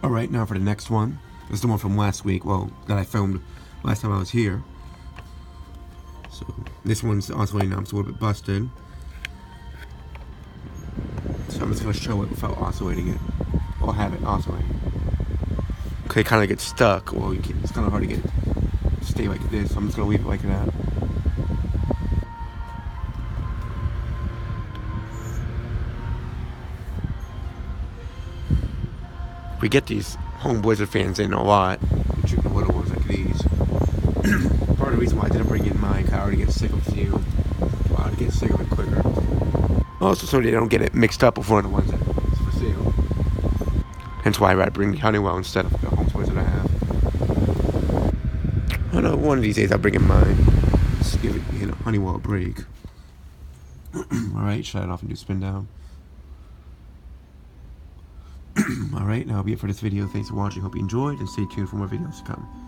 Alright, now for the next one. This is the one from last week, well, that I filmed last time I was here. So, this one's oscillating now, it's a little bit busted. So I'm just going to show it without oscillating it. Or have it oscillating. Okay, it kind of gets stuck. Well, it's kind of hard to stay like this, so I'm just going to leave it like that. We get these home Blizzard fans in a lot, the little ones like these. Part of the reason why I didn't bring in mine, I already get sick of steel. So I already get sick of it quicker. Also, so they don't get it mixed up with one of the ones that's for sale. Hence why I bring the Honeywell instead of the Holmes Blizzard I have. I don't know, one of these days I'll bring in mine. Just give it, Honeywell a break. Alright, shut it off and do spin down. Alright, now that'll be it for this video. Thanks for watching. Hope you enjoyed, and stay tuned for more videos to come.